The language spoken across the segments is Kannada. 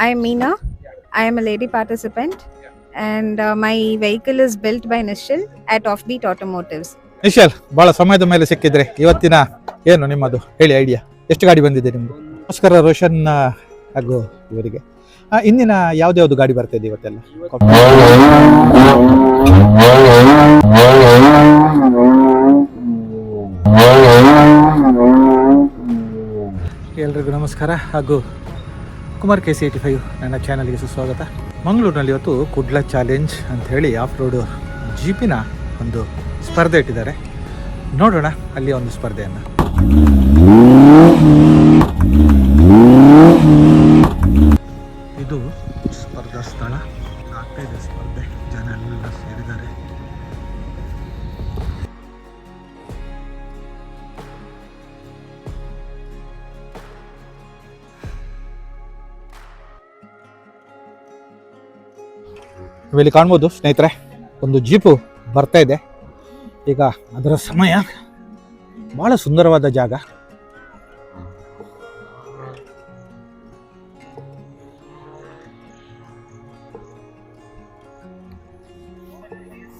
I am Meena. I am a lady participant, and my vehicle is built by Nishil at Offbeat Automotives. Nishal, ಬಹಳ ಸಮಯದ ಮೇಲೆ ಸಿಕ್ಕಿದ್ರೆ ಇವತ್ತಿನ ಏನು ನಿಮ್ಮದು ಹೇಳಿ ಐಡಿಯಾ. ಎಷ್ಟು ಗಾಡಿ ಬಂದಿದೆ ನಿಮ್ದು? ನಮಸ್ಕಾರ ರೋಷನ್ ಹಾಗೂ ಇವರಿಗೆ. ಇಂದಿನ ಯಾವ್ದು ಗಾಡಿ ಬರ್ತಾ ಇದೆ ಇವತ್ತೆಲ್ಲ? ಎಲ್ರಿಗೂ ನಮಸ್ಕಾರ ಹಾಗೂ ಕುಮಾರ್ KC85 ನನ್ನ ಚಾನಲ್ಗೆ ಸುಸ್ವಾಗತ. ಮಂಗಳೂರಿನಲ್ಲಿ ಇವತ್ತು ಕುಡ್ಲ ಚಾಲೆಂಜ್ ಅಂತ ಹೇಳಿ ಆಫ್ ರೋಡ್ ಜೀಪಿನ ಒಂದು ಸ್ಪರ್ಧೆ ಇಟ್ಟಿದ್ದಾರೆ. ನೋಡೋಣ ಅಲ್ಲಿ ಒಂದು ಸ್ಪರ್ಧೆಯನ್ನು. ಇದು ಸ್ಪರ್ಧಾ ಸ್ಥಳ, ಆಗ್ತಾ ಇದೆ ಸ್ಪರ್ಧೆ, ಜನ ಎಲ್ಲ ಸೇರಿದ್ದಾರೆ. ಇಲ್ಲಿ ಕಾಣ್ಬೋದು ಸ್ನೇಹಿತರೆ, ಒಂದು ಜೀಪು ಬರ್ತಾ ಇದೆ. ಈಗ ಅದರ ಸಮಯ. ಬಹಳ ಸುಂದರವಾದ ಜಾಗ.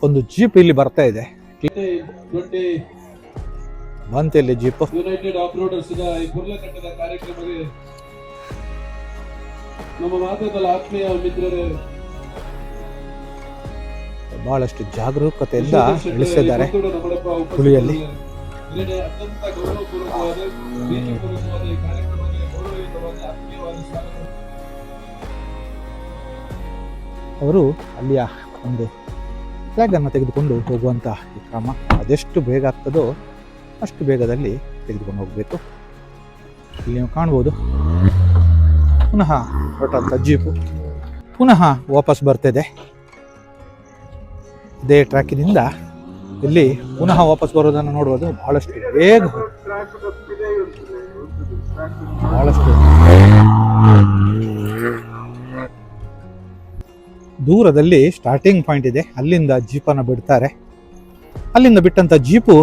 ಒಂದು ಜೀಪ್ ಇಲ್ಲಿ ಬರ್ತಾ ಇದೆ. ಬಂತ ಇಲ್ಲಿ ಜೀಪ್. ಯುನೈಟೆಡ್ ಆಫ್ ರೋಡರ್ಸ್ ಈ ಕುರ್ಲಕಟ್ಟದ ಕಾರ್ಯಕ್ರಮಕ್ಕೆ ನಮ್ಮ ಮಾತಾಡಲು ಆತ್ಮೀಯ ಮಿತ್ರರೇ ಬಹಳಷ್ಟು ಜಾಗರೂಕತೆಯಿಂದ ಇಳಿಸಿದ್ದಾರೆ ಹುಲಿಯಲ್ಲಿ. ಅವರು ಅಲ್ಲಿಯ ಒಂದು ಫ್ಲಾಗ್ ಅನ್ನು ತೆಗೆದುಕೊಂಡು ಹೋಗುವಂತ ಈ ಕ್ರಮ ಅದೆಷ್ಟು ಬೇಗ ಆಗ್ತದೋ ಅಷ್ಟು ಬೇಗದಲ್ಲಿ ತೆಗೆದುಕೊಂಡು ಹೋಗಬೇಕು. ಇಲ್ಲಿ ನೀವು ಕಾಣ್ಬೋದು ಪುನಃ ಹೊರಟಂತ ಜೀಪು ಪುನಃ ವಾಪಸ್ ಬರ್ತಿದೆ. ಇದೇ ಟ್ರ್ಯಾಕಿನಿಂದ ಇಲ್ಲಿ ಪುನಃ ವಾಪಸ್ ಬರೋದನ್ನು ನೋಡುವುದು. ಬಹಳಷ್ಟು ಬೇಗ, ಬಹಳಷ್ಟು ದೂರದಲ್ಲಿ ಸ್ಟಾರ್ಟಿಂಗ್ ಪಾಯಿಂಟ್ ಇದೆ. ಅಲ್ಲಿಂದ ಜೀಪನ್ನು ಬಿಡ್ತಾರೆ. ಅಲ್ಲಿಂದ ಬಿಟ್ಟಂತ ಜೀಪು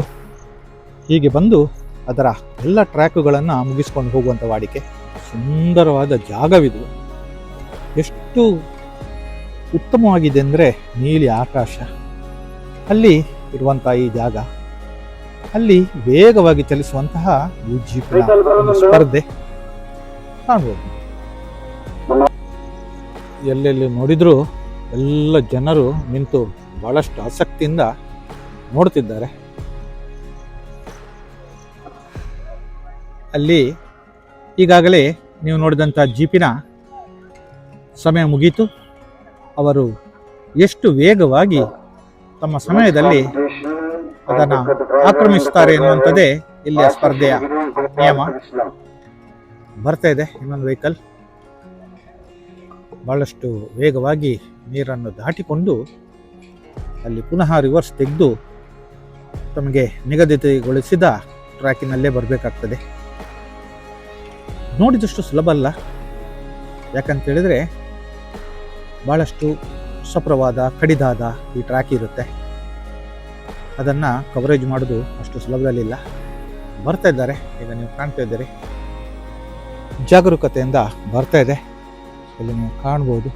ಹೀಗೆ ಬಂದು ಅದರ ಎಲ್ಲ ಟ್ರ್ಯಾಕ್ಗಳನ್ನು ಮುಗಿಸ್ಕೊಂಡು ಹೋಗುವಂಥ ವಾಡಿಕೆ. ಸುಂದರವಾದ ಜಾಗವಿದು. ಎಷ್ಟು ಉತ್ತಮವಾಗಿದೆ ಅಂದರೆ ನೀಲಿ ಆಕಾಶ, ಅಲ್ಲಿ ಇರುವಂಥ ಈ ಜಾಗ, ಅಲ್ಲಿ ವೇಗವಾಗಿ ಚಲಿಸುವಂತಹ ಈ ಜೀಪಿನ ಸ್ಪರ್ಧೆ ಕಾಣ್ಬೋದು. ಎಲ್ಲೆಲ್ಲಿ ನೋಡಿದ್ರು ಎಲ್ಲ ಜನರು ನಿಂತು ಬಹಳಷ್ಟು ಆಸಕ್ತಿಯಿಂದ ನೋಡ್ತಿದ್ದಾರೆ. ಅಲ್ಲಿ ಈಗಾಗಲೇ ನೀವು ನೋಡಿದಂಥ ಜೀಪಿನ ಸಮಯ ಮುಗೀತು. ಅವರು ಎಷ್ಟು ವೇಗವಾಗಿ ತಮ್ಮ ಸಮಯದಲ್ಲಿ ಅದನ್ನು ಆಕ್ರಮಿಸುತ್ತಾರೆ ಎನ್ನುವಂಥದ್ದೇ ಇಲ್ಲಿಯ ಸ್ಪರ್ಧೆಯ ನಿಯಮ. ಬರ್ತಾ ಇದೆ ಇನ್ನೊಂದು ವೆಹಿಕಲ್. ಬಹಳಷ್ಟು ವೇಗವಾಗಿ ನೀರನ್ನು ದಾಟಿಕೊಂಡು ಅಲ್ಲಿ ಪುನಃ ರಿವರ್ಸ್ ತೆಗೆದು ತಮಗೆ ನಿಗದಿತಗೊಳಿಸಿದ ಟ್ರ್ಯಾಕಿನಲ್ಲೇ ಬರಬೇಕಾಗ್ತದೆ. ನೋಡಿದಷ್ಟು ಸುಲಭ ಅಲ್ಲ. ಯಾಕಂತೇಳಿದರೆ ಬಹಳಷ್ಟು ಸಪ್ರವಾದ ಕಡಿದಾದ ಈ ಟ್ರ್ಯಾಕ್ ಇರುತ್ತೆ. ಅದನ್ನು ಕವರೇಜ್ ಮಾಡೋದು ಅಷ್ಟು ಸುಲಭದಲ್ಲಿಲ್ಲ. ಬರ್ತಾ ಇದ್ದಾರೆ, ಈಗ ನೀವು ಕಾಣ್ತಾ ಇದ್ದೀರಿ. ಜಾಗರೂಕತೆಯಿಂದ ಬರ್ತಾ ಇದೆ. ಇಲ್ಲಿ ನೀವು ಕಾಣ್ಬೋದು,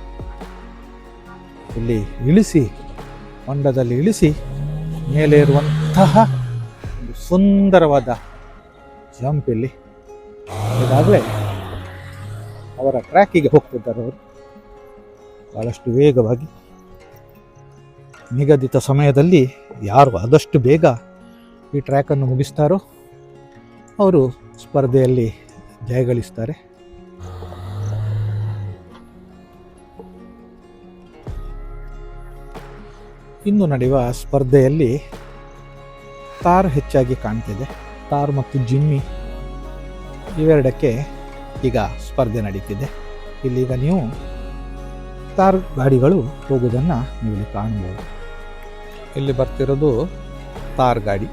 ಇಲ್ಲಿ ಇಳಿಸಿ, ಹೊಂಡದಲ್ಲಿ ಇಳಿಸಿ ಮೇಲೆ ಇರುವಂತಹ ಒಂದು ಸುಂದರವಾದ ಜಂಪ್. ಇಲ್ಲಿ ಈಗಾಗಲೇ ಅವರ ಟ್ರ್ಯಾಕಿಗೆ ಹೋಗ್ತಿದ್ದಾರೆ. ಅವರು ಬಹಳಷ್ಟು ವೇಗವಾಗಿ ನಿಗದಿತ ಸಮಯದಲ್ಲಿ ಯಾರು ಆದಷ್ಟು ಬೇಗ ಈ ಟ್ರ್ಯಾಕನ್ನು ಮುಗಿಸ್ತಾರೋ ಅವರು ಸ್ಪರ್ಧೆಯಲ್ಲಿ ಜಯಗಳಿಸ್ತಾರೆ. ಇನ್ನು ನಡೆಯುವ ಸ್ಪರ್ಧೆಯಲ್ಲಿ ತಾರ್ ಹೆಚ್ಚಾಗಿ ಕಾಣ್ತಿದೆ. ತಾರ್ ಮತ್ತು ಜಿಮ್ಮಿ ಇವೆರಡಕ್ಕೆ ಈಗ ಸ್ಪರ್ಧೆ ನಡೀತಿದೆ. ಇಲ್ಲೀಗ ನೀವು ತಾರ್ ಗಾಡಿಗಳು ಹೋಗುವುದನ್ನು ನೀವು ಕಾಣ್ಬೋದು. ಇಲ್ಲಿ ಬರ್ತಿರೋದು ತಾರ್ ಗಾಡಿ.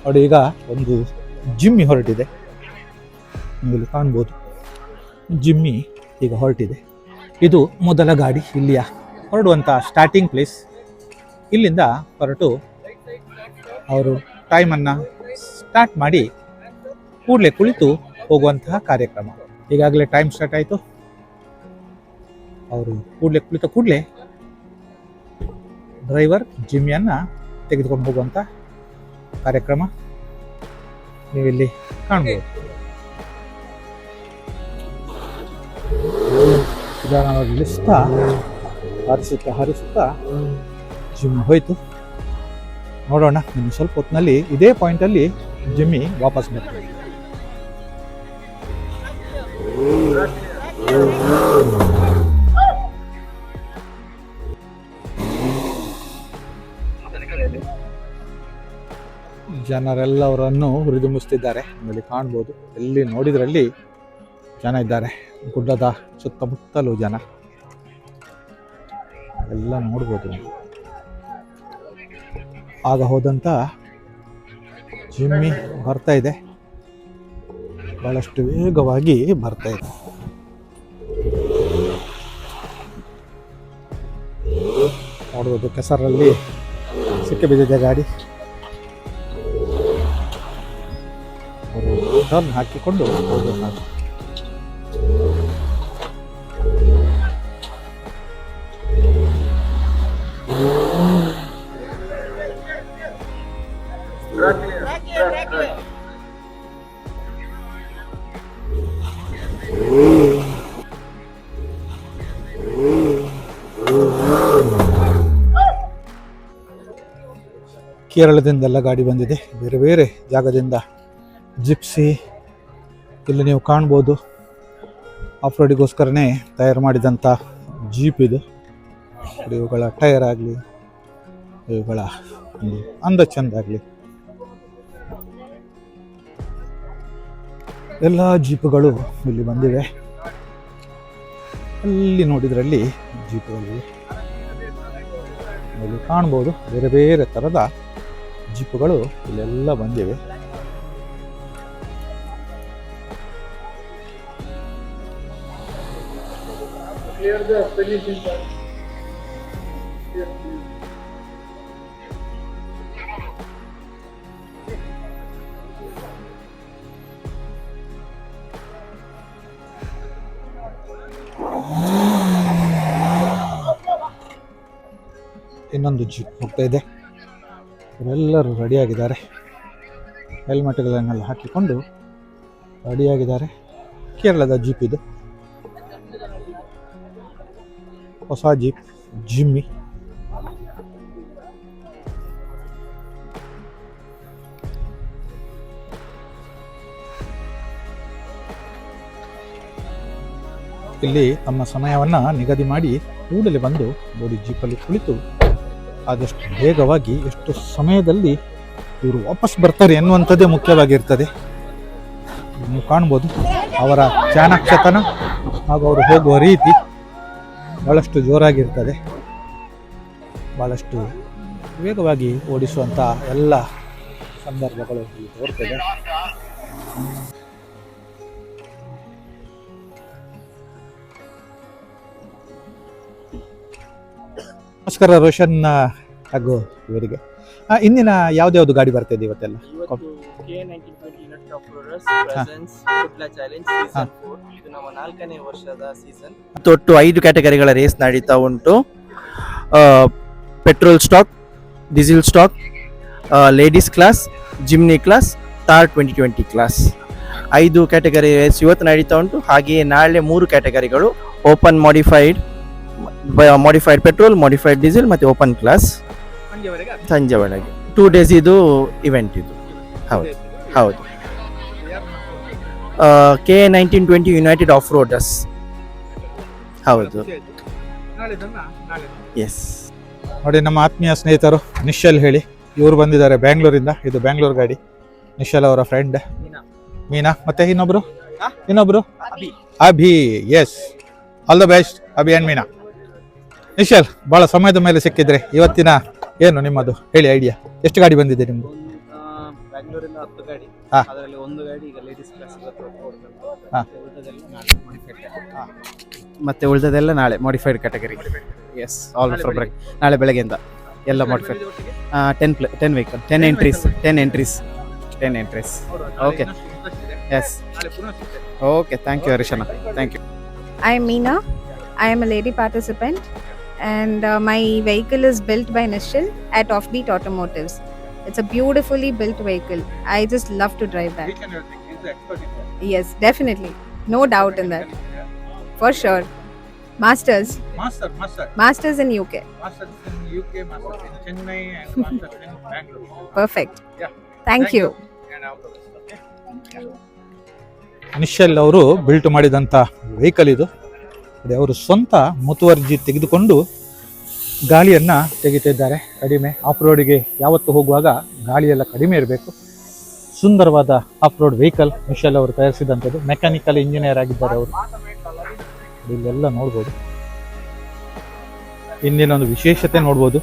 ನೋಡಿ, ಈಗ ಒಂದು ಜಿಮ್ಮಿ ಹೊರಟಿದೆ, ನೀವು ಕಾಣ್ಬೋದು. ಜಿಮ್ಮಿ ಈಗ ಹೊರಟಿದೆ. ಇದು ಮೊದಲ ಗಾಡಿ ಇಲ್ಲಿಯ ಹೊರಡುವಂಥ ಸ್ಟಾರ್ಟಿಂಗ್ ಪ್ಲೇಸ್. ಇಲ್ಲಿಂದ ಹೊರಟು ಅವರು ಟೈಮನ್ನು ಸ್ಟಾರ್ಟ್ ಮಾಡಿ ಕೂಡಲೇ ಕುಳಿತು ಹೋಗುವಂತಹ ಕಾರ್ಯಕ್ರಮ. ಈಗಾಗಲೇ ಟೈಮ್ ಸ್ಟಾರ್ಟ್ ಆಯಿತು. ಅವರು ಕೂಡಲೇ ಡ್ರೈವರ್ ಜಿಮ್ಮಿಯನ್ನು ತೆಗೆದುಕೊಂಡು ಹೋಗುವಂಥ ಕಾರ್ಯಕ್ರಮ ನೀವಿಲ್ಲಿ ಕಾಣ್ಬೋದು. ನಿಧಾನವಾಗಿ ಹಾರಿಸ್ತಾ ಜಿಮ್ಮಿ ಹೋಯ್ತು. ನೋಡೋಣ, ಇನ್ನು ಸ್ವಲ್ಪ ಹೊತ್ತಿನಲ್ಲಿ ಇದೇ ಪಾಯಿಂಟಲ್ಲಿ ಜಿಮ್ಮಿ ವಾಪಸ್ ಬರ್ತಾರೆ. ಜನರೆಲ್ಲವರನ್ನು ಹುರಿದುಂಬಿಸ್ತಿದ್ದಾರೆ. ಇಲ್ಲಿ ಕಾಣ್ಬೋದು, ಎಲ್ಲಿ ನೋಡಿದ್ರಲ್ಲಿ ಜನ ಇದ್ದಾರೆ. ಗುಡ್ಡದ ಸುತ್ತಮುತ್ತಲೂ ಜನ ಎಲ್ಲ ನೋಡ್ಬೋದು. ಆಗ ಹೋದಂತ ಜಿಮ್ಮಿ ಬರ್ತಾ ಇದೆ, ಬಹಳಷ್ಟು ವೇಗವಾಗಿ ಬರ್ತಾ ಇದೆ. ನೋಡ್ಬೋದು, ಕೆಸರಲ್ಲಿ ಸಿಕ್ಕಿ ಬಿದ್ದಿದೆ ಗಾಡಿ. ಟರ್ನ್ ಹಾಕಿಕೊಂಡು ಹೋಗೋಣ. ಕೇರಳದಿಂದೆಲ್ಲ ಗಾಡಿ ಬಂದಿದೆ, ಬೇರೆ ಬೇರೆ ಜಾಗದಿಂದ. ಜಿಪ್ಸಿ ಇಲ್ಲಿ ನೀವು ಕಾಣ್ಬೋದು, ಆಫ್ ರೋಡಿಗೋಸ್ಕರನೇ ತಯಾರು ಮಾಡಿದಂಥ ಜೀಪ್ ಇದು. ಇವುಗಳ ಟೈರ್ ಆಗಲಿ, ಇವುಗಳ ಅಂದ ಚಂದ ಆಗಲಿ, ಎಲ್ಲ ಜೀಪುಗಳು ಇಲ್ಲಿ ಬಂದಿವೆ. ಅಲ್ಲಿ ನೋಡಿದ್ರಲ್ಲಿ ಜೀಪುಗಳಿವೆ, ಇಲ್ಲಿ ಕಾಣ್ಬೋದು. ಬೇರೆ ಬೇರೆ ಥರದ ಜೀಪುಗಳು ಇಲ್ಲೆಲ್ಲ ಬಂದಿವೆ. ಇನ್ನೊಂದು ಜೀಪ್ ಹೋಗ್ತಾ ಇದೆ. ಇವರೆಲ್ಲರೂ ರೆಡಿಯಾಗಿದ್ದಾರೆ, ಹೆಲ್ಮೆಟ್ಗಳನ್ನೆಲ್ಲ ಹಾಕಿಕೊಂಡು ರೆಡಿಯಾಗಿದ್ದಾರೆ. ಕೇರಳದ ಜೀಪ್ ಇದು, ಹೊಸ ಜೀಪ್ ಜಿಮ್ಮಿ. ಇಲ್ಲಿ ತಮ್ಮ ಸಮಯವನ್ನು ನಿಗದಿ ಮಾಡಿ ಕೂಡಲೇ ಬಂದು ನೋಡಿ ಜೀಪಲ್ಲಿ ಕುಳಿತು ಆದಷ್ಟು ವೇಗವಾಗಿ ಎಷ್ಟು ಸಮಯದಲ್ಲಿ ಇವರು ವಾಪಸ್ ಬರ್ತಾರೆ ಎನ್ನುವಂಥದ್ದೇ ಮುಖ್ಯವಾಗಿರ್ತದೆ. ನೀವು ಕಾಣ್ಬೋದು ಅವರ ಚಾಣಾಕ್ಷತನ ಹಾಗೂ ಅವರು ಹೋಗುವ ರೀತಿ ಬಹಳಷ್ಟು ಜೋರಾಗಿರ್ತದೆ. ಬಹಳಷ್ಟು ವೇಗವಾಗಿ ಓಡಿಸುವಂಥ ಎಲ್ಲ ಸಂದರ್ಭಗಳು ಇಲ್ಲಿ ತೋರ್ತದೆ. ನಮಸ್ಕಾರ ರೋಷನ್ ಹಾಗೂ ಇವರಿಗೆ. ಇಂದಿನ ಯಾವ್ದು ಗಾಡಿ ಬರ್ತಾ ಇದೆ ಇವತ್ತೆಲ್ಲ? ಒಟ್ಟು 5 ಕ್ಯಾಟಗರಿಗಳ ರೇಸ್ ನಡೀತಾ ಉಂಟು. Petrol stock, diesel stock, ladies class, Jimny class, Thar 2020 class. 5 category race ಇವತ್ತು ನಡೀತಾ ಉಂಟು. ಹಾಗೆಯೇ ನಾಳೆ 3 ಕ್ಯಾಟಗರಿಗಳು, open modified petrol, modified diesel ಮತ್ತೆ ಓಪನ್ ಕ್ಲಾಸ್ ಸಂಜೆ ಒಳಗೆ 2 days ಇದು ಇವೆಂಟ್ ಇದು. ಹೌದು K1920 ಯುನೈಟೆಡ್ ಆಫ್ ರೋಡರ್ಸ್. ಹೌದು, ಎಸ್. ನೋಡಿ, ನಮ್ಮ ಆತ್ಮೀಯ ಸ್ನೇಹಿತರು ನಿಶ್ಚಲ್ ಹೇಳಿ, ಇವರು ಬಂದಿದ್ದಾರೆ ಬ್ಯಾಂಗ್ಳೂರಿಂದ. ಇದು ಬ್ಯಾಂಗ್ಳೂರ್ ಗಾಡಿ. ನಿಶ್ಚಲ್ ಅವರ ಫ್ರೆಂಡ್ ಮೀನಾ, ಮತ್ತೆ ಇನ್ನೊಬ್ರು Abhi. Yes, all the best Abhi and Meena. Nishchal, ಬಹಳ ಸಮಯದ ಮೇಲೆ ಸಿಕ್ಕಿದ್ರೆ ಇವತ್ತಿನ ಏನು ನಿಮ್ಮದು ಹೇಳಿ ಐಡಿಯಾ? ಎಷ್ಟು ಗಾಡಿ ಬಂದಿದೆ ನಿಮ್ದು? ಬ್ಯಾಂಗ್ಳೂರಿಂದ 10 ಗಾಡಿ, ಅದರಲ್ಲಿ 1 ಗಾಡಿ ಈಗ ಲೇಡೀಸ್ ಕ್ಲಾಸ್ ಮತ್ತೆ ಉಳಿದದೆಲ್ಲ ನಾಳೆ modified category. Yes, all from ನಾಳೆ ಬೆಳಗ್ಗೆಯಿಂದ ಎಲ್ಲ modified 10 vehicle 10 entries okay yes okay thank you ಹರೀಶಣ್ಣ thank you. I am Meena. I am a lady participant, and my vehicle is built by Nishil at Offbeat Automotives. It's a beautifully built vehicle. I just love to drive that. Yes, definitely. No doubt in that. For sure. Masters in UK. Masters in UK, Masters in Chennai, and Masters in Bangalore. Perfect. Yeah. Thank you. And all the best, okay? Nischal ಅವರು ಬಿಲ್ಟ್ ಮಾಡಿದಂಥ ವೆಹಿಕಲ್ ಇದು. ಅದೇ ಅವರು ಸ್ವಂತ ಮುತುವರ್ಜಿ ತೆಗೆದುಕೊಂಡು ಗಾಳಿಯನ್ನು ತೆಗಿತಿದ್ದಾರೆ. ಕಡಿಮೆ ಆಫ್ ರೋಡಿಗೆ ಯಾವತ್ತು ಹೋಗುವಾಗ ಗಾಳಿಯೆಲ್ಲ ಕಡಿಮೆ ಇರಬೇಕು. ಸುಂದರವಾದ ಆಫ್ ರೋಡ್ ವೆಹಿಕಲ್ ನಿಶ್ಚಲ್ ಅವರು ತಯಾರಿಸಿದಂಥದ್ದು. ಮೆಕ್ಯಾನಿಕಲ್ ಇಂಜಿನಿಯರ್ ಆಗಿದ್ದಾರೆ ಅವರು. ಇಲ್ಲೆಲ್ಲ ನೋಡ್ಬೋದು. ಇಂದಿನ ಒಂದು ವಿಶೇಷತೆ ನೋಡ್ಬೋದು.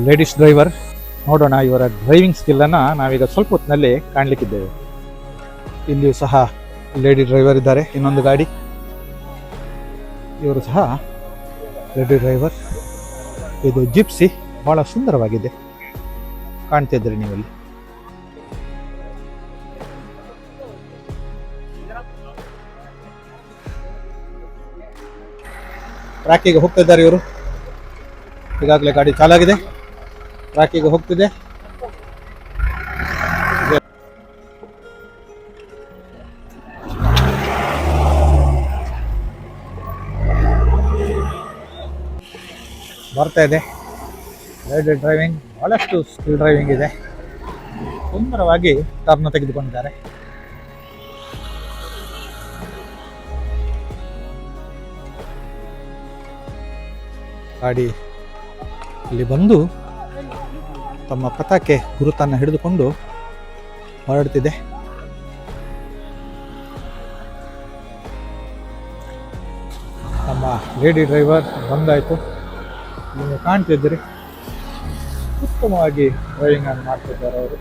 Ladies driver. ನೋಡೋಣ ಇವರ ಡ್ರೈವಿಂಗ್ ಸ್ಕಿಲ್ಲನ್ನು ನಾವೀಗ ಸ್ವಲ್ಪ ಹೊತ್ತಿನಲ್ಲಿ ಕಾಣಲಿಕ್ಕಿದ್ದೇವೆ. ಇಲ್ಲಿಯೂ ಸಹ ಲೇಡಿ ಡ್ರೈವರ್ ಇದ್ದಾರೆ. ಇನ್ನೊಂದು ಗಾಡಿ, ಇವರು ಸಹ ಲೇಡಿ ಡ್ರೈವರ್. ಇದು ಜಿಪ್ಸಿ, ಬಹಳ ಸುಂದರವಾಗಿದೆ, ಕಾಣ್ತಿದ್ದೀರಿ ನೀವಲ್ಲಿ. ಟ್ರ್ಯಾಕಿಗೆ ಹೋಗ್ತಿದ್ದಾರೆ ಇವರು. ಈಗಾಗಲೇ ಗಾಡಿ ಚಾಲಾಗಿದೆ, ಟ್ರ್ಯಾಕಿಗೆ ಹೋಗ್ತಿದೆ. ಬರ್ತಾ ಇದೆ ಲೇಡಿ ಡ್ರೈವಿಂಗ್. ಬಹಳಷ್ಟು ಸ್ಕಿಲ್ ಡ್ರೈವಿಂಗ್ ಇದೆ. ಸುಂದರವಾಗಿ ಟರ್ನ್ ತೆಗೆದುಕೊಂಡಿದ್ದಾರೆ. ಗಾಡಿ ಇಲ್ಲಿ ಬಂದು ತಮ್ಮ ಪತಾಕೆ ಗುರುತನ್ನು ಹಿಡಿದುಕೊಂಡು ಹೊರಡ್ತಿದೆ. ನಮ್ಮ ಲೇಡಿ ಡ್ರೈವರ್ ಬಂದಾಯಿತು. ನೀವು ಕಾಣ್ತಿದ್ದೀರಿ, ಉತ್ತಮವಾಗಿ ಡ್ರೈವಿಂಗ್ ಅನ್ನು ಮಾಡ್ತಿದ್ದಾರೆ ಅವರು.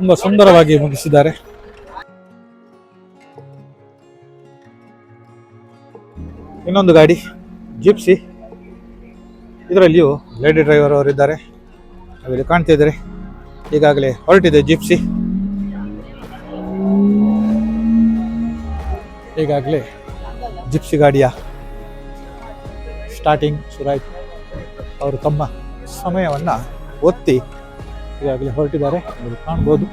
ತುಂಬಾ ಸುಂದರವಾಗಿ ಮುಗಿಸಿದ್ದಾರೆ. ಇನ್ನೊಂದು ಗಾಡಿ ಜಿಪ್ಸಿ, ಇದರಲ್ಲಿಯೂ ಲೇಡಿ ಡ್ರೈವರ್ ಅವರಿದ್ದಾರೆ. ನಾವಿಲ್ಲಿ ಕಾಣ್ತಿದ್ದಾರೆ. ಈಗಾಗಲೇ ಹೊರಟಿದೆ ಜಿಪ್ಸಿ. ಈಗಾಗಲೇ ಜಿಪ್ಸಿ ಗಾಡಿಯ ಸ್ಟಾರ್ಟಿಂಗ್ ಶುರುವಾಯಿತು. ಅವರು ತಮ್ಮ ಸಮಯವನ್ನು ಒತ್ತಿ ಈಗಾಗಲೇ ಹೊರಟಿದ್ದಾರೆ, ನೀವು ಕಾಣ್ಬೋದು.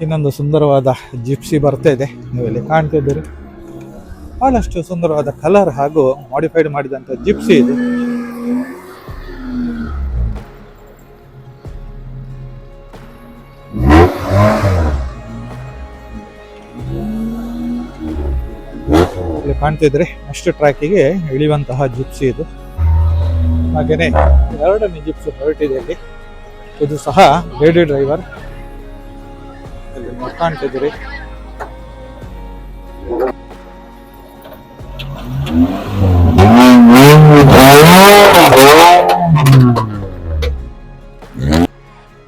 ಇನ್ನೊಂದು ಸುಂದರವಾದ ಜಿಪ್ಸಿ ಬರ್ತಾ ಇದೆ, ನೀವೆಲ್ಲಿ ಕಾಣ್ತಿದ್ದೀರಿ. ಬಹಳಷ್ಟು ಸುಂದರವಾದ ಕಲರ್ ಹಾಗೂ ಮಾಡಿಫೈಡ್ ಮಾಡಿದಂಥ ಜಿಪ್ಸಿ ಇದು. ಇಲ್ಲಿ ಕಾಣ್ತಿದ್ರೆ ನೆಕ್ಸ್ಟ್ ಟ್ರ್ಯಾಕಿಗೆ ಇಳಿಯುವಂತಹ ಜಿಪ್ಸಿ ಇದು. ಹಾಗೇನೆ ಎರಡನೇ ಜಿಪ್ಸಿ ಹೊರಟಿದೆ ಇಲ್ಲಿ. ಇದು ಸಹ ಲೇಡಿ ಡ್ರೈವರ್, ಕಾಣ್ತಿದ್ದೀರಿ.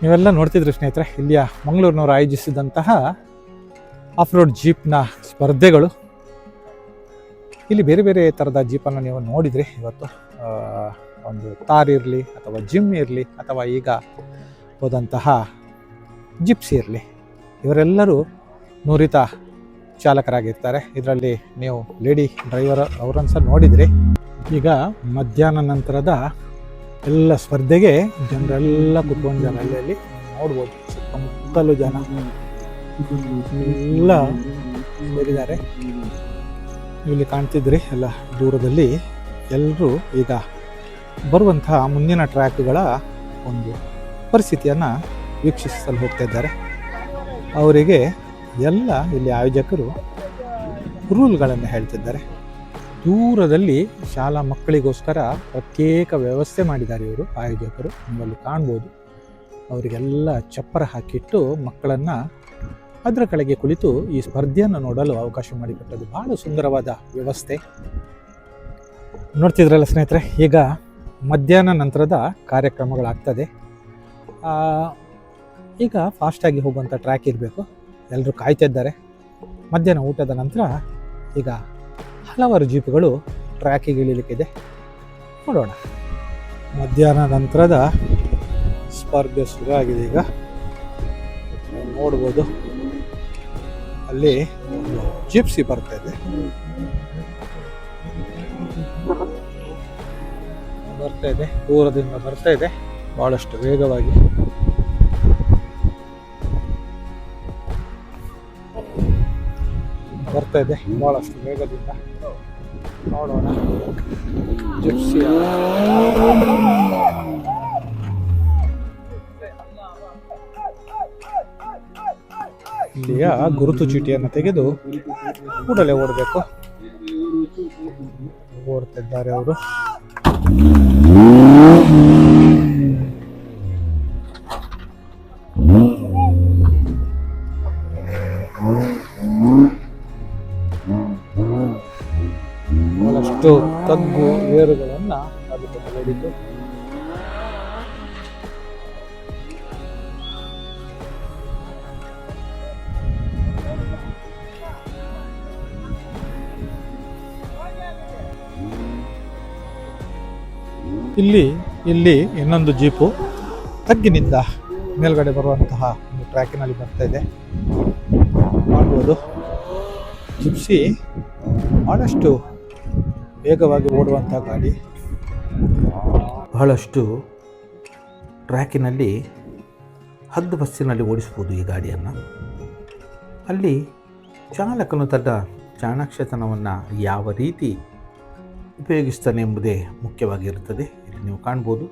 ನೀವೆಲ್ಲ ನೋಡ್ತಿದ್ರಿ ಸ್ನೇಹಿತರೆ, ಇಲ್ಲಿಯ ಮಂಗಳೂರಿನವರು ಆಯೋಜಿಸಿದಂತಹ ಆಫ್ ರೋಡ್ ಜೀಪ್ನ ಸ್ಪರ್ಧೆಗಳು. ಇಲ್ಲಿ ಬೇರೆ ಬೇರೆ ಥರದ ಜೀಪನ್ನು ನೀವು ನೋಡಿದ್ರಿ ಇವತ್ತು. ಒಂದು ತಾರ್ ಇರಲಿ ಅಥವಾ ಜಿಮ್ ಇರಲಿ ಅಥವಾ ಈಗ ಹೋದಂತಹ ಜಿಪ್ಸಿ ಇರಲಿ, ಇವರೆಲ್ಲರೂ ನುರಿತ ಚಾಲಕರಾಗಿರ್ತಾರೆ. ಇದರಲ್ಲಿ ನೀವು ಲೇಡಿ ಡ್ರೈವರ್ ಅವರನ್ನು ಸಹ ನೋಡಿದ್ರಿ. ಈಗ ಮಧ್ಯಾಹ್ನ ನಂತರದ ಎಲ್ಲ ಸ್ಪರ್ಧೆಗೆ ಜನರೆಲ್ಲ ಕುತ್ಕೊಂಡಿದ್ದಾರೆ. ಅಲ್ಲಿ ನೋಡ್ಬೋದು ಸುತ್ತಮುತ್ತಲು ಜನ ಎಲ್ಲ ಸೇರಿದ್ದಾರೆ. ಇಲ್ಲಿ ಕಾಣ್ತಿದ್ರಿ ಎಲ್ಲ ದೂರದಲ್ಲಿ ಎಲ್ಲರೂ ಈಗ ಬರುವಂತಹ ಮುಂದಿನ ಟ್ರ್ಯಾಕ್ಗಳ ಒಂದು ಪರಿಸ್ಥಿತಿಯನ್ನು ವೀಕ್ಷಿಸಲು ಹೋಗ್ತಾ ಇದ್ದಾರೆ. ಅವರಿಗೆ ಎಲ್ಲ ಇಲ್ಲಿ ಆಯೋಜಕರು ರೂಲ್ಗಳನ್ನು ಹೇಳ್ತಿದ್ದಾರೆ. ದೂರದಲ್ಲಿ ಶಾಲಾ ಮಕ್ಕಳಿಗೋಸ್ಕರ ಪ್ರತ್ಯೇಕ ವ್ಯವಸ್ಥೆ ಮಾಡಿದ್ದಾರೆ ಇವರು ಆಯೋಜಕರು. ನಿಮ್ಮಲ್ಲಿ ಕಾಣ್ಬೋದು, ಅವರಿಗೆಲ್ಲ ಚಪ್ಪರ ಹಾಕಿಟ್ಟು ಮಕ್ಕಳನ್ನು ಅದರ ಕೆಳಗೆ ಕುಳಿತು ಈ ಸ್ಪರ್ಧೆಯನ್ನು ನೋಡಲು ಅವಕಾಶ ಮಾಡಿಕೊಟ್ಟದ್ದು. ಬಹಳ ಸುಂದರವಾದ ವ್ಯವಸ್ಥೆ. ನೋಡ್ತಿದ್ರಲ್ಲ ಸ್ನೇಹಿತರೆ, ಈಗ ಮಧ್ಯಾಹ್ನ ನಂತರದ ಕಾರ್ಯಕ್ರಮಗಳಾಗ್ತದೆ. ಈಗ ಫಾಸ್ಟಾಗಿ ಹೋಗುವಂಥ ಟ್ರ್ಯಾಕ್ ಇರಬೇಕು. ಎಲ್ಲರೂ ಕಾಯ್ತಾ ಇದ್ದಾರೆ. ಮಧ್ಯಾಹ್ನ ಊಟದ ನಂತರ ಈಗ ಹಲವಾರು ಜೀಪುಗಳು ಟ್ರ್ಯಾಕಿಗೆ ಇಳಿಲಿಕ್ಕಿದೆ. ನೋಡೋಣ. ಮಧ್ಯಾಹ್ನ ನಂತರದ ಸ್ಪರ್ಧೆ ಶುರು ಆಗಿದೆ. ಈಗ ನೋಡ್ಬೋದು, ಅಲ್ಲಿ ಒಂದು ಜಿಪ್ಸಿ ಬರ್ತಾ ಇದೆ. ದೂರದಿಂದ ಬರ್ತಾ ಇದೆ, ಬಹಳಷ್ಟು ವೇಗವಾಗಿ. ಬರ್ತಾ ಇದೆ ಬಹಳಷ್ಟು ವೇಗದಿಂದ. ನೋಡೋಣ ಜಿಪ್ಸಿ. ಇಲ್ಲಿಯ ಗುರುತು ಚೀಟಿಯನ್ನು ತೆಗೆದು ಕೂಡಲೇ ಓಡಬೇಕು. ಓಡ್ತಿದ್ದಾರೆ ಅವರು. ಬಹಳಷ್ಟು ತಗ್ಗು ಏರುಗಳನ್ನ ಅದಕ್ಕೆ ಓಡಿದ್ದು. ಇಲ್ಲಿ ಇನ್ನೊಂದು ಜೀಪು ತಗ್ಗಿನಿಂದ ಮೇಲ್ಗಡೆ ಬರುವಂತಹ ಒಂದು ಟ್ರ್ಯಾಕಿನಲ್ಲಿ ಬರ್ತಾ ಇದೆ. ಮಾಡ್ಬೋದು, ಜಿಪ್ಸಿ ಬಹಳಷ್ಟು ವೇಗವಾಗಿ ಓಡುವಂಥ ಗಾಡಿ. ಬಹಳಷ್ಟು ಟ್ರ್ಯಾಕಿನಲ್ಲಿ ಹದ್ದು ಬಸ್ಸಿನಲ್ಲಿ ಓಡಿಸ್ಬೋದು ಈ ಗಾಡಿಯನ್ನು. ಅಲ್ಲಿ ಚಾಲಕನು ತನ್ನ ಚಾಣಾಕ್ಷತನವನ್ನು ಯಾವ ರೀತಿ ಉಪಯೋಗಿಸ್ತಾನೆ ಎಂಬುದೇ ಮುಖ್ಯವಾಗಿರುತ್ತದೆ. ಇಲ್ಲಿ ನೀವು ಕಾಣ್ಬೋದು,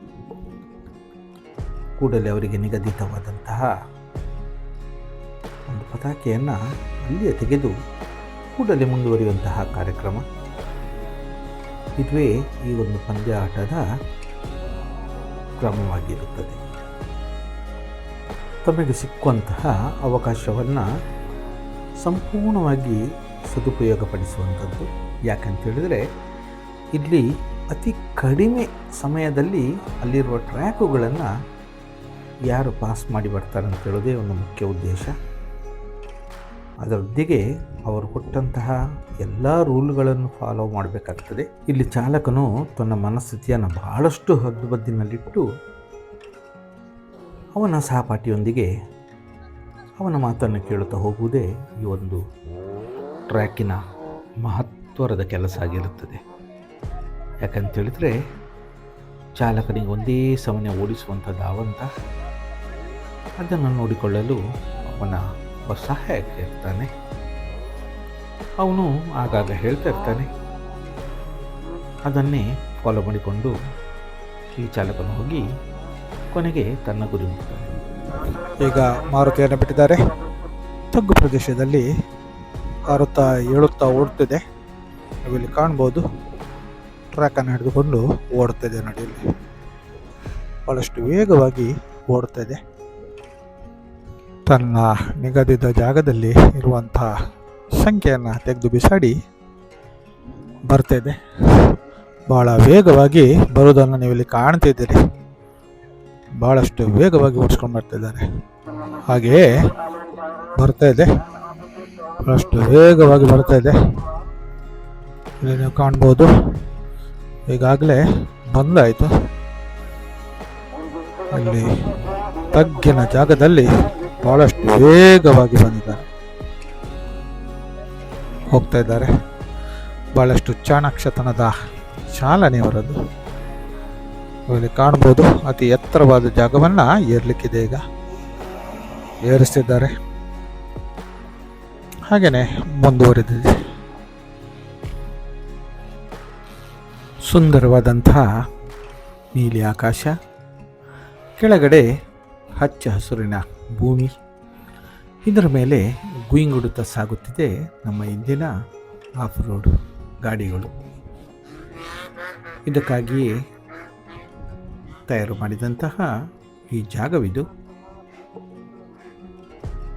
ಕೂಡಲೇ ಅವರಿಗೆ ನಿಗದಿತವಾದಂತಹ ಒಂದು ಪತಾಕೆಯನ್ನು ಅಲ್ಲಿಯೇ ತೆಗೆದು ಕೂಡಲೇ ಮುಂದುವರಿಯುವಂತಹ ಕಾರ್ಯಕ್ರಮ. ಇದುವೇ ಈ ಒಂದು ಪಂದ್ಯಾಟದ ಕ್ರಮವಾಗಿರುತ್ತದೆ. ತಮಗೆ ಸಿಕ್ಕುವಂತಹ ಅವಕಾಶವನ್ನು ಸಂಪೂರ್ಣವಾಗಿ ಸದುಪಯೋಗಪಡಿಸುವಂಥದ್ದು. ಯಾಕಂತೇಳಿದರೆ ಇಲ್ಲಿ ಅತಿ ಕಡಿಮೆ ಸಮಯದಲ್ಲಿ ಅಲ್ಲಿರುವ ಟ್ರ್ಯಾಕುಗಳನ್ನು ಯಾರು ಪಾಸ್ ಮಾಡಿ ಬರ್ತಾರೆ ಅಂತ ಹೇಳೋದೇ ಒಂದು ಮುಖ್ಯ ಉದ್ದೇಶ. ಅದರೊಂದಿಗೆ ಅವರು ಕೊಟ್ಟಂತಹ ಎಲ್ಲ ರೂಲ್ಗಳನ್ನು ಫಾಲೋ ಮಾಡಬೇಕಾಗ್ತದೆ. ಇಲ್ಲಿ ಚಾಲಕನು ತನ್ನ ಮನಸ್ಥಿತಿಯನ್ನು ಬಹಳಷ್ಟು ಹದ್ದುಬದ್ದಿನಲ್ಲಿಟ್ಟು ಅವನ ಸಹಪಾಠಿಯೊಂದಿಗೆ ಅವನ ಮಾತನ್ನು ಕೇಳುತ್ತಾ ಹೋಗುವುದೇ ಈ ಒಂದು ಟ್ರ್ಯಾಕಿನ ಮಹತ್ವದ ಕೆಲಸ ಆಗಿರುತ್ತದೆ. ಯಾಕಂತೇಳಿದರೆ ಚಾಲಕನಿಗೆ ಒಂದೇ ಸಮನೆ ಓಡಿಸುವಂಥ ಧಾವಂತ, ಅದನ್ನು ನೋಡಿಕೊಳ್ಳಲು ಅವನ ಸಹಾಯಕ ಇರ್ತಾನೆ. ಅವನು ಆಗಾಗ ಹೇಳ್ತಾ ಇರ್ತಾನೆ. ಅದನ್ನೇ ಫಾಲೋ ಮಾಡಿಕೊಂಡು ಈ ಚಾಲಕನು ಹೋಗಿ ಕೊನೆಗೆ ತನ್ನ ಗುರಿ ಮುಟ್ತಾನೆ. ಈಗ ಮಾರುತಿಯನ್ನು ಬಿಟ್ಟಿದ್ದಾರೆ. ತಗ್ಗು ಪ್ರದೇಶದಲ್ಲಿ ಹಾರುತ್ತಾ ಏಳುತ್ತಾ ಓಡ್ತಿದೆ. ನಾವಿಲ್ಲಿ ಕಾಣ್ಬೋದು, ಟ್ರ್ಯಾಕನ್ನು ಹಿಡಿದುಕೊಂಡು ಓಡ್ತಿದೆ. ನಡಿಯಲ್ಲಿ ಭಾಳಷ್ಟು ವೇಗವಾಗಿ ಓಡ್ತಾ ಇದೆ. ತನ್ನ ನಿಗದಿತ ಜಾಗದಲ್ಲಿ ಇರುವಂಥ ಸಂಖ್ಯೆಯನ್ನು ತೆಗೆದು ಬಿಸಾಡಿ ಬರ್ತಾ ಇದೆ. ಭಾಳ ವೇಗವಾಗಿ ಬರುವುದನ್ನು ನೀವಿಲ್ಲಿ ಕಾಣ್ತಿದ್ದೀರಿ. ಭಾಳಷ್ಟು ವೇಗವಾಗಿ ಓಡಿಸ್ಕೊಂಡು ಬರ್ತಿದ್ದಾರೆ. ಹಾಗೆಯೇ ಬರ್ತಾ ಇದೆ, ಭಾಳಷ್ಟು ವೇಗವಾಗಿ ಬರ್ತಾ ಇದೆ. ಇಲ್ಲಿ ನೀವು ಕಾಣ್ಬೋದು, ಈಗಾಗಲೇ ಬಂದಾಯಿತು. ಅಲ್ಲಿ ತಗ್ಗಿನ ಜಾಗದಲ್ಲಿ ಭಾಳಷ್ಟು ವೇಗವಾಗಿ ಬಂದಿದ್ದಾರೆ, ಹೋಗ್ತಾ ಇದ್ದಾರೆ. ಭಾಳಷ್ಟು ಚಾಣಾಕ್ಷತನದ ಚಾಲನೆಯವರದ್ದು. ಇಲ್ಲಿ ಕಾಣ್ಬೋದು, ಅತಿ ಎತ್ತರವಾದ ಜಾಗವನ್ನು ಏರ್ಲಿಕ್ಕಿದೆ. ಈಗ ಏರಿಸ್ತಿದ್ದಾರೆ. ಹಾಗೆಯೇ ಮುಂದುವರೆದಿದೆ. ಸುಂದರವಾದಂತಹ ನೀಲಿ ಆಕಾಶ, ಕೆಳಗಡೆ ಹಚ್ಚ ಹಸುರಿನ ಭೂಮಿ. ಇದರ ಮೇಲೆ ಗುಯಿಂಗುಡುತ್ತಾ ಸಾಗುತ್ತಿದೆ ನಮ್ಮ ಇಂದಿನ ಆಫ್ ರೋಡ್ ಗಾಡಿಗಳು. ಇದಕ್ಕಾಗಿಯೇ ತಯಾರು ಮಾಡಿದಂತಹ ಈ ಜಾಗವಿದು.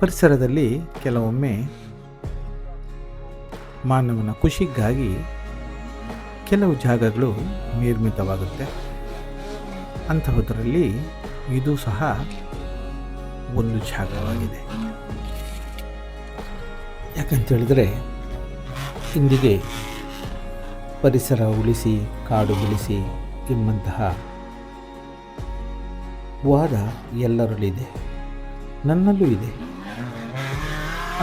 ಪರಿಸರದಲ್ಲಿ ಕೆಲವೊಮ್ಮೆ ಮಾನವನ ಖುಷಿಗಾಗಿ ಕೆಲವು ಜಾಗಗಳು ನಿರ್ಮಿತವಾಗುತ್ತೆ. ಅಂತಹದರಲ್ಲಿ ಇದು ಸಹ ಒಂದು ಜಾಗವಾಗಿದೆ. ಯಾಕಂತೇಳಿದರೆ ಇಂದಿಗೆ ಪರಿಸರ ಉಳಿಸಿ ಕಾಡು ಬೆಳೆಸಿ ಎಂಬಂತಹ ವಾದ ಎಲ್ಲರಲ್ಲಿದೆ, ನನ್ನಲ್ಲೂ ಇದೆ.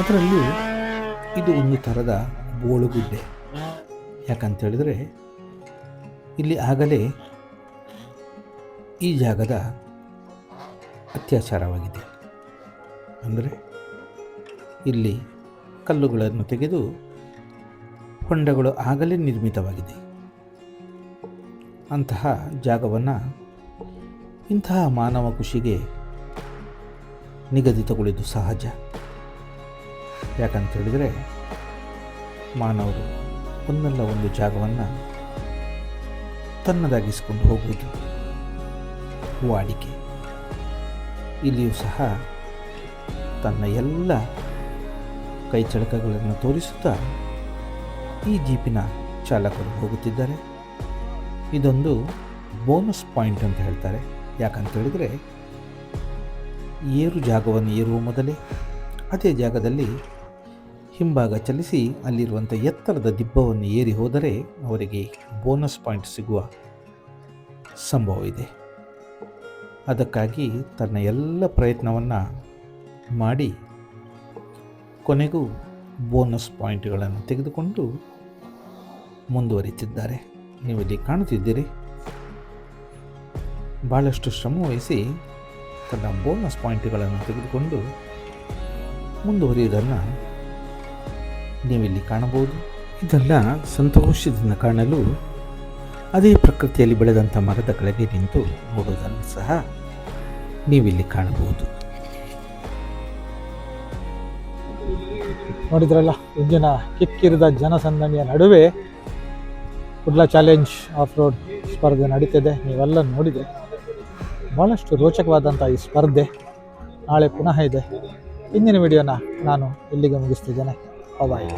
ಅದರಲ್ಲೂ ಇದು ಒಂದು ಥರದ ಬೋಳುಗುಡ್ಡೆ. ಯಾಕಂತೇಳಿದರೆ ಇಲ್ಲಿ ಆಗಲೇ ಈ ಜಾಗದ ಅತ್ಯಾಚಾರವಾಗಿದೆ. ಅಂದರೆ ಇಲ್ಲಿ ಕಲ್ಲುಗಳನ್ನು ತೆಗೆದು ಹೊಂಡಗಳು ಆಗಲೇ ನಿರ್ಮಿತವಾಗಿದೆ. ಅಂತಹ ಜಾಗವನ್ನು ಇಂತಹ ಮಾನವ ಖುಷಿಗೆ ನಿಗದಿತಗೊಳಿದು ಸಹಜ. ಯಾಕಂತೇಳಿದರೆ ಮಾನವರು ಒಂದಲ್ಲ ಒಂದು ಜಾಗವನ್ನು ತನ್ನದಾಗಿಸಿಕೊಂಡು ಹೋಗುವುದು ವಾಡಿಕೆ. ಇಲ್ಲಿಯೂ ಸಹ ತನ್ನ ಎಲ್ಲ ಕೈಚಳಕಗಳನ್ನು ತೋರಿಸುತ್ತಾ ಈ ಜೀಪಿನ ಚಾಲಕರು ಹೋಗುತ್ತಿದ್ದಾರೆ. ಇದೊಂದು ಬೋನಸ್ ಪಾಯಿಂಟ್ ಅಂತ ಹೇಳ್ತಾರೆ. ಯಾಕಂತೇಳಿದರೆ ಏರು ಜಾಗವನ್ನು ಏರುವ ಮೊದಲೇ ಅದೇ ಜಾಗದಲ್ಲಿ ಹಿಂಭಾಗ ಚಲಿಸಿ ಅಲ್ಲಿರುವಂಥ ಎತ್ತರದ ದಿಬ್ಬವನ್ನು ಏರಿ ಹೋದರೆ ಅವರಿಗೆ ಬೋನಸ್ ಪಾಯಿಂಟ್ ಸಿಗುವ ಸಂಭವ ಇದೆ. ಅದಕ್ಕಾಗಿ ತನ್ನ ಎಲ್ಲ ಪ್ರಯತ್ನವನ್ನು ಮಾಡಿ ಕೊನೆಗೂ ಬೋನಸ್ ಪಾಯಿಂಟ್ಗಳನ್ನು ತೆಗೆದುಕೊಂಡು ಮುಂದುವರಿತಿದ್ದಾರೆ. ನೀವಿಲ್ಲಿ ಕಾಣುತ್ತಿದ್ದೀರಿ, ಭಾಳಷ್ಟು ಶ್ರಮವಹಿಸಿ ತನ್ನ ಬೋನಸ್ ಪಾಯಿಂಟ್ಗಳನ್ನು ತೆಗೆದುಕೊಂಡು ಮುಂದುವರಿಯುವುದನ್ನು ನೀವಿಲ್ಲಿ ಕಾಣಬಹುದು. ಇದೆಲ್ಲ ಸಂತೋಷದಿಂದ ಕಾಣಲು ಅದೇ ಪ್ರಕೃತಿಯಲ್ಲಿ ಬೆಳೆದಂಥ ಮರದ ಕೆಳಗೆ ನಿಂತು ನೋಡುವುದನ್ನು ಸಹ ನೀವಿಲ್ಲಿ ಕಾಣಬಹುದು. ನೋಡಿದ್ರಲ್ಲ, ಇಂದಿನ ಕಿಕ್ಕಿರಿದ ಜನಸಂದಣಿಯ ನಡುವೆ ಕುಡ್ಲ ಚಾಲೆಂಜ್ ಆಫ್ ರೋಡ್ ಸ್ಪರ್ಧೆ ನಡೀತಿದೆ. ನೀವೆಲ್ಲ ನೋಡಿದರೆ ಭಾಳಷ್ಟು ರೋಚಕವಾದಂಥ ಈ ಸ್ಪರ್ಧೆ ನಾಳೆ ಪುನಃ ಇದೆ. ಇಂದಿನ ವಿಡಿಯೋನ ನಾನು ಇಲ್ಲಿಗೆ ಮುಗಿಸ್ತಿದ್ದೇನೆ. ಬಾಯ್.